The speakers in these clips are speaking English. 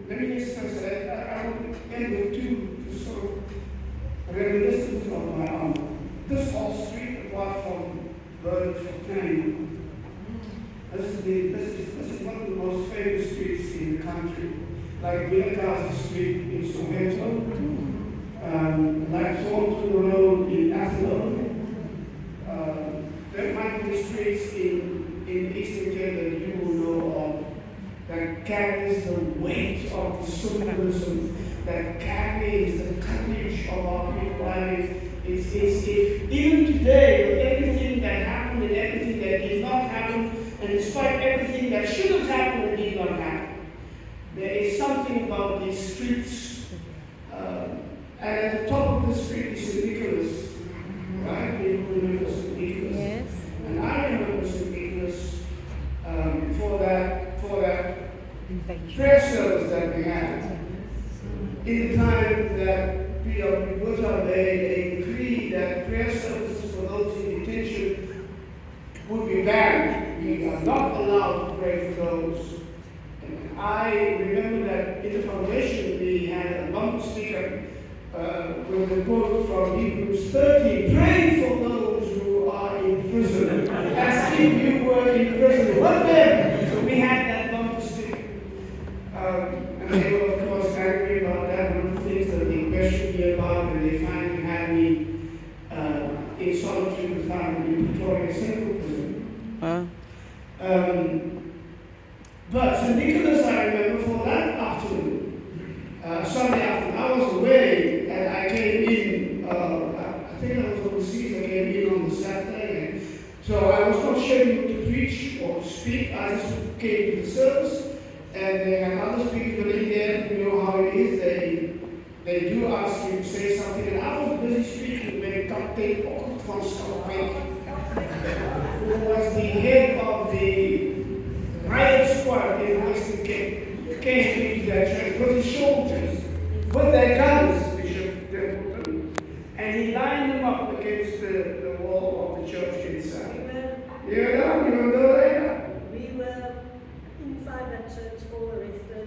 let me just say, I will end with two sort of reminiscences of my own. This whole street, apart from Bird for Planning, this is one of the most famous streets in the country. Like Vilakazi Street in Soweto, like Thornton Road in Athlone. There might be streets in Eastern Cape that you will know of that carries the weight of the symbolism, that carries the courage of our people. Even today, with everything that happened and everything that did not happen, and despite everything that should have happened and did not happen, there is something about these streets. And at the top of the street is St. Nicholas. Right? People remember St. Nicholas. Yes. And I remember St. Nicholas for that prayer service that we had. In the time that P.W. Boesak made a decree that prayer services for those in detention would be banned. We are not allowed to pray for those. And I remember that in the foundation we had a bumper sticker with a quote from Hebrews 13, pray for those who are in prison, as if you were in prison. What then? So we had that bumper sticker. And they were, of course, angry about that. One of the things that they questioned me about, and they finally had me in solitude without me in Pretoria Central Prison. But St. Nicholas, I remember for that afternoon, Sunday afternoon, I was away and I came in, I think I was overseas, I came in on the Saturday. And so I was not scheduled to preach or to speak, I just came to the service. And they had other speakers in there, you know how it is, they do ask you to say something. And I was busy speaking when Captain van Stalbeek, who was the head of the riot squad in Western Cape, came to that church with his soldiers, with their guns, Bishop Templeton, and he lined them up against the wall of the church inside. You know that? We were inside that church, all arrested,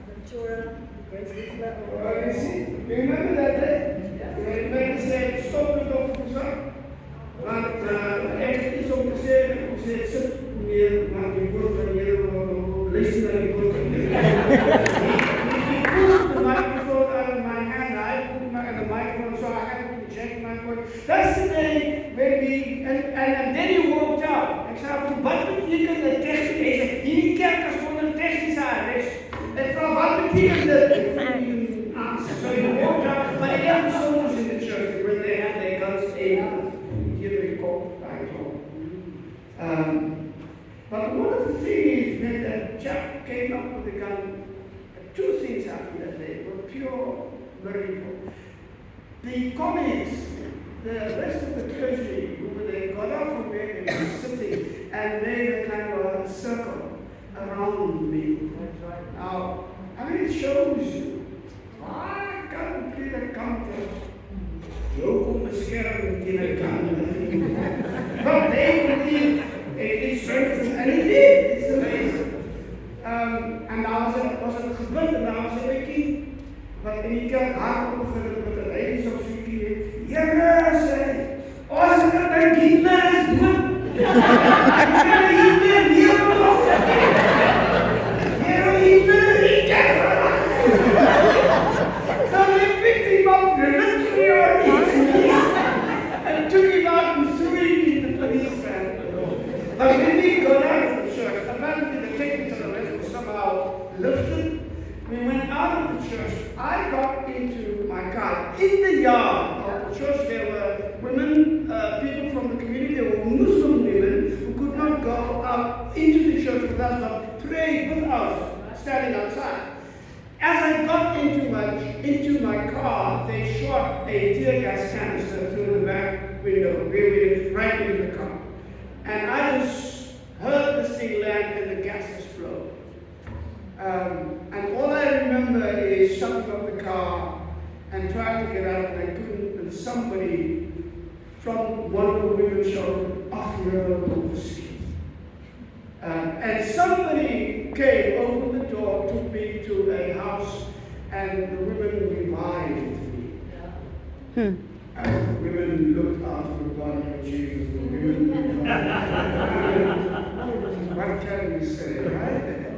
the Torah, the Grace you see, remember that day? Yeah. They said, stop the door for some. Want eigenlijk is om te zeggen, hoe ze het zit, meer naar die woord van Heer, lezen naar die woord van Heer. He pulled the microphone out of my hand, I put the microphone, so I had to check my voice. That's the day when we, and then he walked out. Ik zei, wat betekent de technisch? Hij zei, hierdie kerk is onder technisch arrest. En vroeg, wat betekent dat? So he walked out, but he left the soldiers in the church when they had their guns aimed. But one of the things when that chap came up with the gun, two things happened that day were pure miracle. The communists, the rest of the clergy, they got up from where they were sitting and made a kind of a circle around me. Now, I mean, it shows you, I can't be the counter. You come beschermen in a gun. But they believe it strengthens, and it did. It's amazing. En daar was het gebeurd, en daar was een kind, wat in die kerk hard opgegeven met een eigen zo'n stukje. Ja, zei, als ik dat een kinderen doen, ik kan niet meer hier nog. Hier niet meer, ik kan so they picked him up, literally on his knees, and took him out and threw him in the police van. But when we got out of the church, apparently the technical arrest was somehow lifted. We went out of the church. I got into my car. In the yard of the church, there were women, people from the community, there were Muslim women who could not go out into the church with us, but prayed with us, standing outside. As I got into my car, they shot a tear gas canister through the back window, really right into the car. And I just heard this thing land and the gas explode. And all I remember is shutting up the car and trying to get out, and I couldn't, and somebody from one of the women shouted, Allan Boesak. And somebody came, opened the door, As women looked after the body of Jesus, the women looked after. What can we say, right?